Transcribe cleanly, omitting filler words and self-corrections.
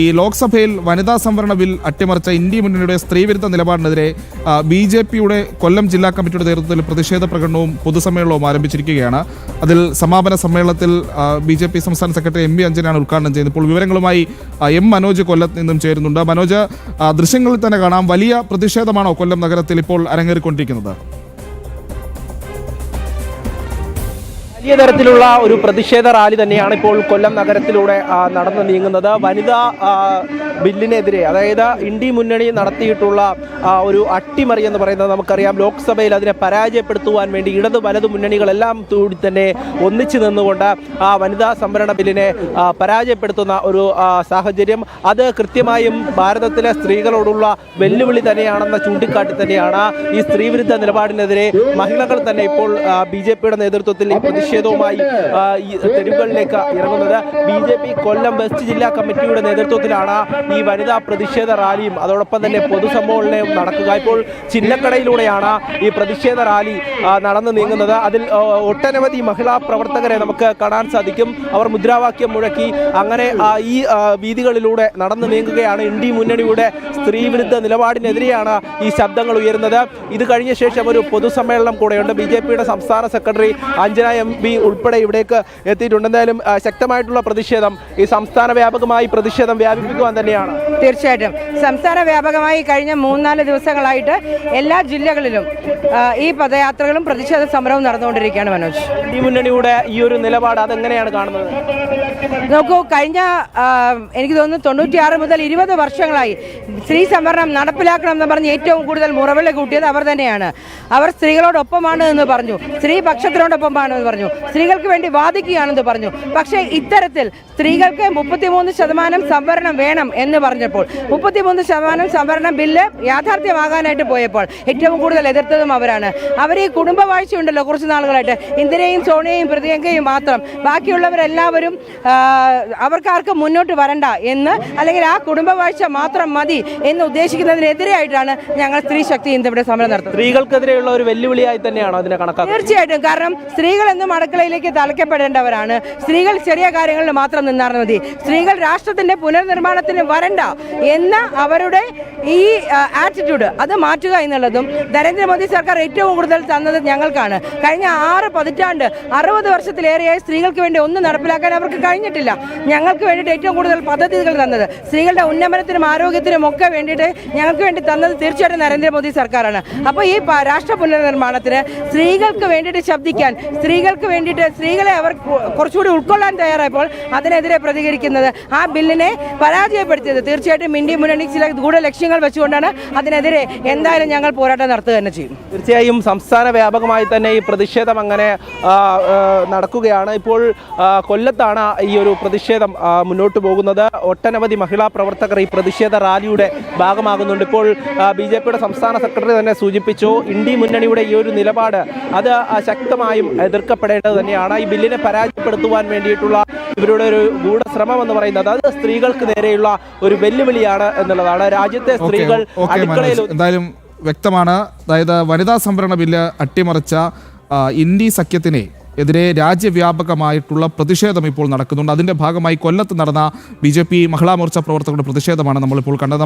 ഈ ലോക്സഭയിൽ വനിതാ സംവരണ ബിൽ അട്ടിമറിച്ച ഇന്ത്യ മുന്നണിയുടെ സ്ത്രീവിരുദ്ധ നിലപാടിനെതിരെ ബി.ജെ.പിയുടെ കൊല്ലം ജില്ലാ കമ്മിറ്റിയുടെ നേതൃത്വത്തിൽ പ്രതിഷേധ പ്രകടനവും പൊതുസമ്മേളനവും ആരംഭിച്ചിരിക്കുകയാണ്. അതിൽ സമാപന സമ്മേളനത്തിൽ ബി.ജെ.പി സംസ്ഥാന സെക്രട്ടറി എം.വി. അഞ്ജനാണ് ഉദ്ഘാടനം ചെയ്യുന്നത്. ഇപ്പോൾ വിവരങ്ങളുമായി എം. മനോജ് കൊല്ലത്ത് നിന്നും ചേരുന്നുണ്ട്. മനോജ്, ദൃശ്യങ്ങളിൽ തന്നെ കാണാം, വലിയ പ്രതിഷേധമാണോ കൊല്ലം നഗരത്തിൽ ഇപ്പോൾ അരങ്ങേറിക്കൊണ്ടിരിക്കുന്നത്? വലിയ തരത്തിലുള്ള ഒരു പ്രതിഷേധ റാലി തന്നെയാണ് ഇപ്പോൾ കൊല്ലം നഗരത്തിലൂടെ നടന്നു നീങ്ങുന്നത്. വനിതാ ബില്ലിനെതിരെ, അതായത് ഇന്ത്യ മുന്നണി നടത്തിയിട്ടുള്ള ഒരു അട്ടിമറി എന്ന് പറയുന്നത് നമുക്കറിയാം. ലോക്സഭയിൽ അതിനെ പരാജയപ്പെടുത്തുവാൻ വേണ്ടി ഇടത് വലതു മുന്നണികളെല്ലാം കൂടി തന്നെ ഒന്നിച്ചു നിന്നുകൊണ്ട് വനിതാ സംവരണ ബില്ലിനെ പരാജയപ്പെടുത്തുന്ന ഒരു സാഹചര്യം, അത് കൃത്യമായും ഭാരതത്തിലെ സ്ത്രീകളോടുള്ള വെല്ലുവിളി തന്നെയാണെന്ന ചൂണ്ടിക്കാട്ടി തന്നെയാണ് ഈ സ്ത്രീവിരുദ്ധ നിലപാടിനെതിരെ മഹിളകൾ തന്നെ ഇപ്പോൾ ബി.ജെ.പിയുടെ നേതൃത്വത്തിൽ ഈ പ്രതിഷേധവുമായി ഈ തെരുവുകളിലേക്ക് ഇറങ്ങുന്നത്. ബി.ജെ.പി കൊല്ലം വെസ്റ്റ് ജില്ലാ കമ്മിറ്റിയുടെ നേതൃത്വത്തിലാണ് ഈ വനിതാ പ്രതിഷേധ റാലിയും അതോടൊപ്പം തന്നെ പൊതുസമ്മേളനവും നടക്കുക. ഇപ്പോൾ ചിന്നക്കടയിലൂടെയാണ് ഈ പ്രതിഷേധ റാലി നടന്നു നീങ്ങുന്നത്. അതിൽ ഒട്ടനവധി മഹിളാ പ്രവർത്തകരെ നമുക്ക് കാണാൻ സാധിക്കും. അവർ മുദ്രാവാക്യം മുഴക്കി അങ്ങനെ ഈ വീതികളിലൂടെ നടന്നു നീങ്ങുകയാണ്. ഇന്ത്യ മുന്നണിയുടെ സ്ത്രീവിരുദ്ധ നിലപാടിനെതിരെയാണ് ഈ ശബ്ദങ്ങൾ ഉയരുന്നത്. ഇത് കഴിഞ്ഞ ശേഷം ഒരു പൊതുസമ്മേളനം കൂടെയുണ്ട്. ബി.ജെ.പിയുടെ സംസ്ഥാന സെക്രട്ടറി അഞ്ജന എം.പി ഉൾപ്പെടെ ഇവിടേക്ക് എത്തിയിട്ടുണ്ട്. എന്തായാലും ശക്തമായിട്ടുള്ള പ്രതിഷേധം, ഈ സംസ്ഥാന വ്യാപകമായി പ്രതിഷേധം വ്യാപിപ്പിക്കുവാൻ തന്നെയാണ്. തീർച്ചയായിട്ടും സംസ്ഥാന വ്യാപകമായി കഴിഞ്ഞ 3-4 ദിവസങ്ങളായിട്ട് എല്ലാ ജില്ലകളിലും ഈ പദയാത്രകളും പ്രതിഷേധ സമരവും നടന്നുകൊണ്ടിരിക്കുകയാണ്. മനോജ്, ഈ മുന്നണിയുടെ ഈ ഒരു നിലപാട് അതെങ്ങനെയാണ് കാണുന്നത്? നോക്കൂ, കഴിഞ്ഞ എനിക്ക് തോന്നുന്നു 96 മുതൽ 20 വർഷങ്ങളായി സ്ത്രീ സംവരണം നടപ്പിലാക്കണം എന്ന് പറഞ്ഞ് ഏറ്റവും കൂടുതൽ മുറവിളി കൂട്ടിയത് അവർ തന്നെയാണ്. അവർ സ്ത്രീകളോടൊപ്പമാണ് എന്ന് പറഞ്ഞു, സ്ത്രീ പക്ഷത്തിനോടൊപ്പമാണ് എന്ന് പറഞ്ഞു, സ്ത്രീകൾക്ക് വേണ്ടി വാദിക്കുകയാണെന്ന് പറഞ്ഞു. പക്ഷേ ഇത്തരത്തിൽ സ്ത്രീകൾക്ക് 33% സംവരണം വേണം എന്ന് പറഞ്ഞപ്പോൾ, 33% സംവരണ ബില്ല് യാഥാർത്ഥ്യമാകാനായിട്ട് പോയപ്പോൾ ഏറ്റവും കൂടുതൽ എതിർത്തതും അവരാണ്. അവർ ഈ കുടുംബവാഴ്ച ഉണ്ടല്ലോ കുറച്ച് നാളുകളായിട്ട്, ഇന്ദിരയും സോണിയയും പ്രിയങ്കയും മാത്രം, ബാക്കിയുള്ളവരെല്ലാവരും അവർക്കാർക്കും മുന്നോട്ട് വരണ്ട എന്ന്, അല്ലെങ്കിൽ ആ കുടുംബവാഴ്ച മാത്രം മതി എന്ന് ഉദ്ദേശിക്കുന്നതിനെതിരെയായിട്ടാണ് ഞങ്ങൾ സ്ത്രീ ശക്തി ഇവിടെ സമരം നടത്തുന്നത്. സ്ത്രീകൾക്കെതിരെയുള്ള ഒരു വെല്ലുവിളിയായി തന്നെയാണോ അതിനെ കണക്കാക്കുന്നത്? തീർച്ചയായിട്ടും. കാരണം സ്ത്രീകൾ എന്നും അടുക്കളയിലേക്ക് തളയ്ക്കപ്പെടേണ്ടവരാണ്. സ്ത്രീകൾ ചെറിയ കാര്യങ്ങളിൽ മാത്രം നിന്നാൽ മതി, സ്ത്രീകൾ രാഷ്ട്രത്തിന്റെ പുനർനിർമ്മാണത്തിന് വരണ്ട എന്ന അവരുടെ ഈ ആറ്റിറ്റ്യൂഡ് അത് മാറ്റുക എന്നുള്ളതും നരേന്ദ്രമോദി സർക്കാർ ഏറ്റവും കൂടുതൽ തന്നത് ഞങ്ങൾക്കാണ്. കഴിഞ്ഞ 6 പതിറ്റാണ്ട് 60 വർഷത്തിലേറെയായി സ്ത്രീകൾക്ക് വേണ്ടി ഒന്നും നടപ്പിലാക്കാൻ അവർക്ക് കഴിഞ്ഞിട്ടില്ല. ഞങ്ങൾക്ക് വേണ്ടിയിട്ട് ഏറ്റവും കൂടുതൽ പദ്ധതികൾ തന്നത്, സ്ത്രീകളുടെ ഉന്നമനത്തിനും ആരോഗ്യത്തിനും ഒക്കെ വേണ്ടിയിട്ട് ഞങ്ങൾക്ക് വേണ്ടി തന്നത് തീർച്ചയായിട്ടും നരേന്ദ്രമോദി സർക്കാരാണ്. അപ്പോൾ ഈ രാഷ്ട്ര പുനർനിർമ്മാണത്തിന് സ്ത്രീകൾക്ക് വേണ്ടിയിട്ട് ശബ്ദിക്കാൻ, സ്ത്രീകൾക്ക് വേണ്ടിയിട്ട് സ്ത്രീകളെ അവർ കുറച്ചുകൂടി ഉൾക്കൊള്ളാൻ തയ്യാറായപ്പോൾ അതിനെതിരെ പ്രതികരിക്കുന്നത്, ആ ബില്ലിനെ പരാജയപ്പെടുത്തിയത് തീർച്ചയായിട്ടും ഇന്ത്യ മുന്നണി ചില ഗൂഢലക്ഷ്യങ്ങൾ വെച്ചുകൊണ്ടാണ്. അതിനെതിരെ എന്തായാലും ഞങ്ങൾ പോരാട്ടം നടത്തുക തന്നെ ചെയ്യും. തീർച്ചയായും സംസ്ഥാന വ്യാപകമായി തന്നെ ഈ പ്രതിഷേധം അങ്ങനെ നടക്കുകയാണ്. ഇപ്പോൾ കൊല്ലത്താണ് ഈ ഒരു പ്രതിഷേധം മുന്നോട്ട് പോകുന്നത്. ഒട്ടനവധി മഹിളാ പ്രവർത്തകർ ഈ പ്രതിഷേധ റാലിയുടെ ഭാഗമാകുന്നുണ്ട്. ഇപ്പോൾ ബി.ജെ.പിയുടെ സംസ്ഥാന സെക്രട്ടറി തന്നെ സൂചിപ്പിച്ചു, ഇന്ത്യ മുന്നണിയുടെ ഈ ഒരു നിലപാട് അത് ശക്തമായും എതിർക്കപ്പെടേണ്ടത് തന്നെയാണ്. ഈ ബില്ലിനെ പരാജയപ്പെടുത്തുവാൻ വേണ്ടിയിട്ടുള്ള ഇവരുടെ ഒരു ഗൂഢശ്രമം എന്ന് പറയുന്നത് അത് സ്ത്രീകൾക്ക് നേരെയുള്ള ഒരു വെല്ലുവിളിയാണ് എന്നുള്ളതാണ്. രാജ്യത്തെ സ്ത്രീകൾ അടുക്കളയിൽ എന്തായാലും വ്യക്തമാണ്. അതായത് വനിതാ സംവരണ ബില്ല് അട്ടിമറിച്ച ഇന്ത്യ സഖ്യത്തിനെ എതിരെ രാജ്യവ്യാപകമായിട്ടുള്ള പ്രതിഷേധം ഇപ്പോൾ നടക്കുന്നുണ്ട്. അതിന്റെ ഭാഗമായി കൊല്ലത്ത് നടന്ന ബി.ജെ.പി മഹിളാ മോർച്ച പ്രവർത്തകരുടെ പ്രതിഷേധമാണ് നമ്മളിപ്പോൾ കണ്ടത്.